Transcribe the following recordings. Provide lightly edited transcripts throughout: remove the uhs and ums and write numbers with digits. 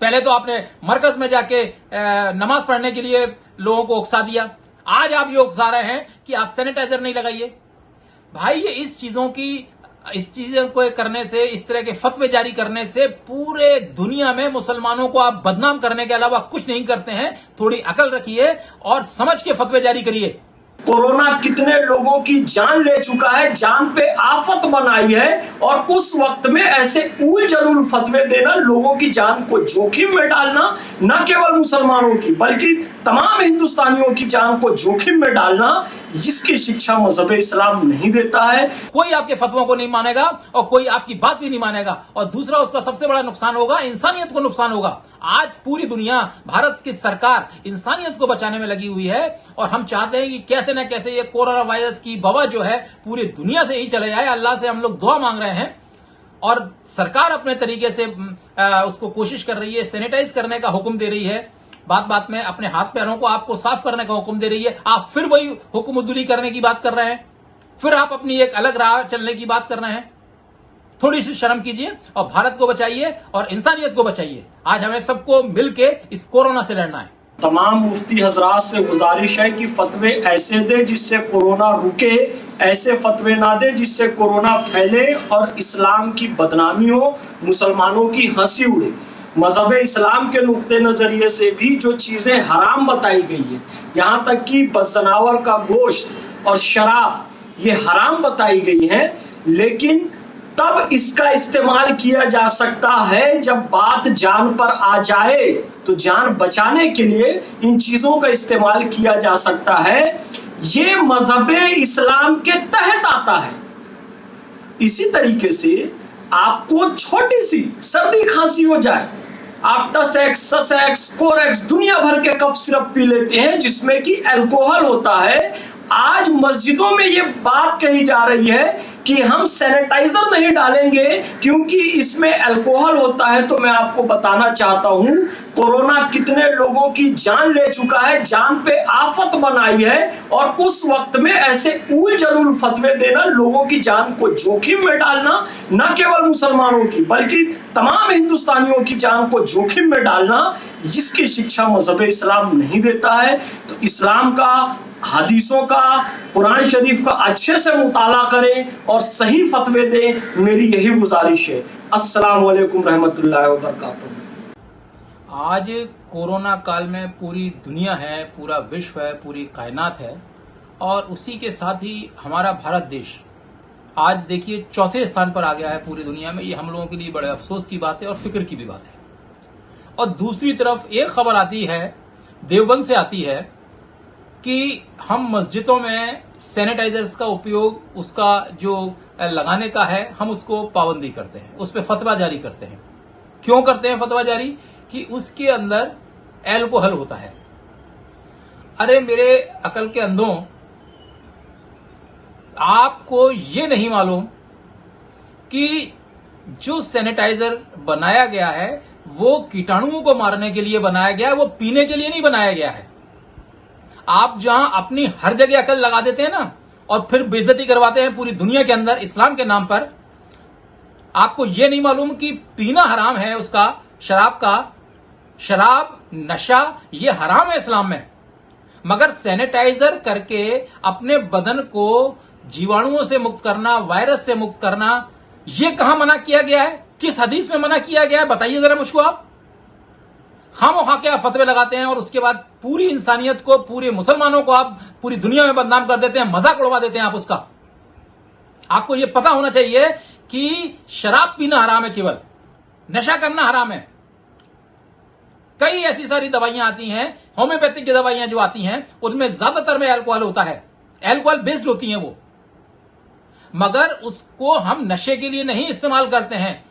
पहले तो आपने मरकज में जाके नमाज पढ़ने के लिए लोगों को उकसा दिया, आज आप ये उकसा रहे हैं कि आप सैनिटाइजर नहीं लगाइए। भाई ये इस चीजों को करने से, इस तरह के फतवे जारी करने से पूरे दुनिया में मुसलमानों को आप बदनाम करने के अलावा कुछ नहीं करते हैं। थोड़ी अकल रखिए और समझ के फतवे जारी करिए। कोरोना कितने लोगों की जान ले चुका है, जान पे आफत बनाई है, और उस वक्त में ऐसे उल जलूल फतवे देना, लोगों की जान को जोखिम में डालना, न केवल मुसलमानों की बल्कि तमाम हिंदुस्तानियों की जान को जोखिम में डालना, इसकी शिक्षा मजहब इस्लाम नहीं देता है। कोई आपके फतवों को नहीं मानेगा और कोई आपकी बात भी नहीं मानेगा, और दूसरा उसका सबसे बड़ा नुकसान होगा, इंसानियत को नुकसान होगा। आज पूरी दुनिया, भारत की सरकार इंसानियत को बचाने में लगी हुई है, और हम चाहते हैं कि कैसे न कैसे ये कोरोना वायरस की वबा जो है पूरी दुनिया से ही चले जाए। अल्लाह से हम लोग दुआ मांग रहे हैं, और सरकार अपने तरीके से उसको कोशिश कर रही है, सैनिटाइज करने का हुक्म दे रही है, बात बात में अपने हाथ पैरों को आपको साफ करने का हुक्म दे रही है। आप फिर वही हुक्मदुली करने की बात कर रहे हैं, फिर आप अपनी एक अलग राह चलने की बात कर रहे हैं। थोड़ी सी शर्म कीजिए और भारत को बचाइए और इंसानियत को बचाइए। आज हमें सबको मिलके इस कोरोना से लड़ना है। तमाम मुफ्ती हजरात से गुजारिश है कि फतवे ऐसे दे जिससे कोरोना रुके, ऐसे फतवे ना दे जिससे कोरोना फैले और इस्लाम की बदनामी हो, मुसलमानों की हंसी उड़े। मजहब इस्लाम के नुक्ते नजरिए से भी जो चीजें हराम बताई गई है, यहाँ तक कि बदजनावर का गोश्त और शराब, ये हराम बताई गई है, लेकिन तब इसका इस्तेमाल किया जा सकता है जब बात जान पर आ जाए, तो जान बचाने के लिए इन चीजों का इस्तेमाल किया जा सकता है। ये मजहब इस्लाम के तहत आता है। इसी तरीके से आपको छोटी सी सर्दी खांसी हो जाए, आप टसेक्स, ससेक्स, कोरेक्स, दुनिया भर के कफ सिरप पी लेते हैं जिसमें कि अल्कोहल होता है। आज मस्जिदों में ये बात कही जा रही है कि हम सैनिटाइजर नहीं डालेंगे क्योंकि इसमें अल्कोहल होता है। तो मैं आपको बताना चाहता हूं, कोरोना कितने लोगों की जान ले चुका है, जान पे आफत बनाई है, और उस वक्त में ऐसे उल जलूल फतवे देना, लोगों की जान को जोखिम में डालना, न केवल मुसलमानों की बल्कि तमाम हिंदुस्तानियों की जान को जोखिम में डालना, इसकी शिक्षा मजहब इस्लाम नहीं देता है। तो इस्लाम का, हदीसों का, कुरान शरीफ का अच्छे से मुताला करें और सही फतवे दें, मेरी यही गुजारिश है। अस्सलाम वालेकुम रहमतुल्लाहि व बरकातहू। आज कोरोना काल में पूरी दुनिया है, पूरा विश्व है, पूरी कायनात है, और उसी के साथ ही हमारा भारत देश आज देखिए चौथे स्थान पर आ गया है पूरी दुनिया में। ये हम लोगों के लिए बड़े अफसोस की बात है और फिक्र की भी बात है। और दूसरी तरफ एक खबर आती है, देवबंद से आती है, कि हम मस्जिदों में सैनिटाइजर्स का उपयोग, उसका जो लगाने का है, हम उसको पाबंदी करते हैं, उस पर फतवा जारी करते हैं। क्यों करते हैं फतवा जारी? कि उसके अंदर अल्कोहल होता है। अरे मेरे अकल के अंधों, आपको ये नहीं मालूम कि जो सैनिटाइजर बनाया गया है वो कीटाणुओं को मारने के लिए बनाया गया है, वो पीने के लिए नहीं बनाया गया है। आप जहां अपनी हर जगह अकल लगा देते हैं ना, और फिर बेइज्जती करवाते हैं पूरी दुनिया के अंदर इस्लाम के नाम पर। आपको यह नहीं मालूम कि पीना हराम है उसका, शराब का, शराब, नशा, ये हराम है इस्लाम में। मगर सैनिटाइजर करके अपने बदन को जीवाणुओं से मुक्त करना, वायरस से मुक्त करना, ये कहां मना किया गया है? किस हदीस में मना किया गया है? बताइए जरा मुझको आप। हम वहां के फतवे लगाते हैं और उसके बाद पूरी इंसानियत को, पूरे मुसलमानों को आप पूरी दुनिया में बदनाम कर देते हैं, मजाक उड़वा देते हैं आप उसका। आपको यह पता होना चाहिए कि शराब पीना हराम है, केवल नशा करना हराम है। कई ऐसी सारी दवाइयां आती हैं, होम्योपैथिक की दवाइयां जो आती हैं, उनमें ज्यादातर में अल्कोहल होता है, अल्कोहल बेस्ड होती हैं वो, मगर उसको हम नशे के लिए नहीं इस्तेमाल करते हैं।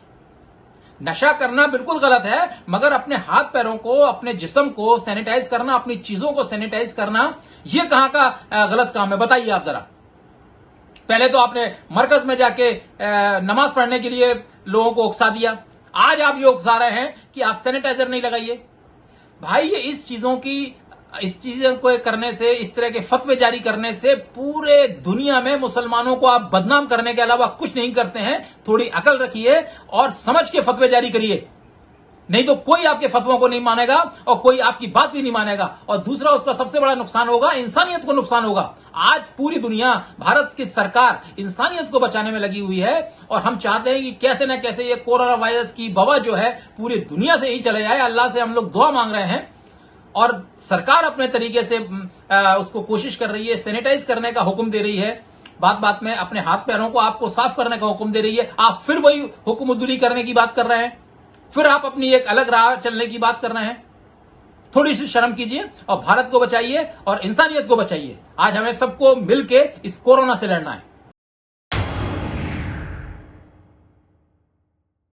नशा करना बिल्कुल गलत है, मगर अपने हाथ पैरों को, अपने जिस्म को सैनिटाइज करना, अपनी चीजों को सैनिटाइज करना, यह कहां का गलत काम है? बताइए आप जरा। पहले तो आपने मरकज में जाके नमाज पढ़ने के लिए लोगों को उकसा दिया, आज आप ये उकसा रहे हैं कि आप सैनिटाइजर नहीं लगाइए। भाई ये इस चीजों को करने से, इस तरह के फतवे जारी करने से पूरे दुनिया में मुसलमानों को आप बदनाम करने के अलावा कुछ नहीं करते हैं। थोड़ी अकल रखिए और समझ के फतवे जारी करिए। नहीं तो कोई आपके फतवों को नहीं मानेगा और कोई आपकी बात भी नहीं मानेगा। और दूसरा, उसका सबसे बड़ा नुकसान होगा, इंसानियत को नुकसान होगा। आज पूरी दुनिया, भारत की सरकार इंसानियत को बचाने में लगी हुई है और हम चाहते हैं कि कैसे न कैसे ये कोरोना वायरस की वबा जो है पूरी दुनिया से ही चले जाए। अल्लाह से हम लोग दुआ मांग रहे हैं और सरकार अपने तरीके से उसको कोशिश कर रही है, सैनिटाइज करने का हुक्म दे रही है, बात बात में अपने हाथ पैरों को आपको साफ करने का हुक्म दे रही है। आप फिर वही हुक्मदुली करने की बात कर रहे हैं, फिर आप अपनी एक अलग राह चलने की बात कर रहे हैं। थोड़ी सी शर्म कीजिए और भारत को बचाइए और इंसानियत को बचाइए। आज हमें सबको मिलके इस कोरोना से लड़ना है।